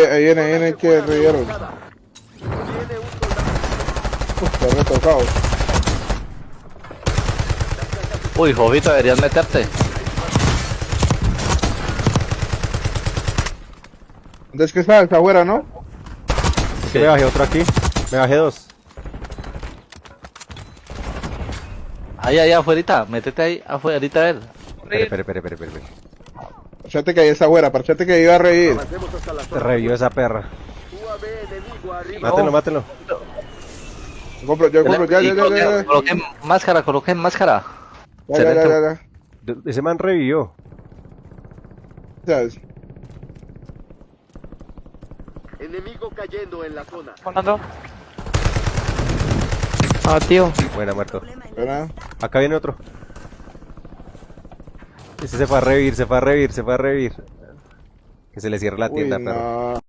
Ahí viene que reyeron. Está retocado. Uy, Jovito, deberías meterte. ¿Dónde es que está? Está afuera, ¿no? Es que me bajé otro aquí. Me bajé dos. Ahí afuera, métete ahí afuera de él. Espere. Parchate que ahí está afuera, parchate que iba a reír. Avancemos hasta la Te zona. revivió esa perra. UAV enemigo arriba. Mátelo. Yo compro, ya. Coloquen máscara. Ya. Ese man revivió. ¿Sabes? Enemigo cayendo en la zona. Sonando. Ah, tío. Buena, muerto. ¿Verdad? Acá viene otro. Ese se fue a revivir. Que se le cierre la Uy, tienda, perro. no.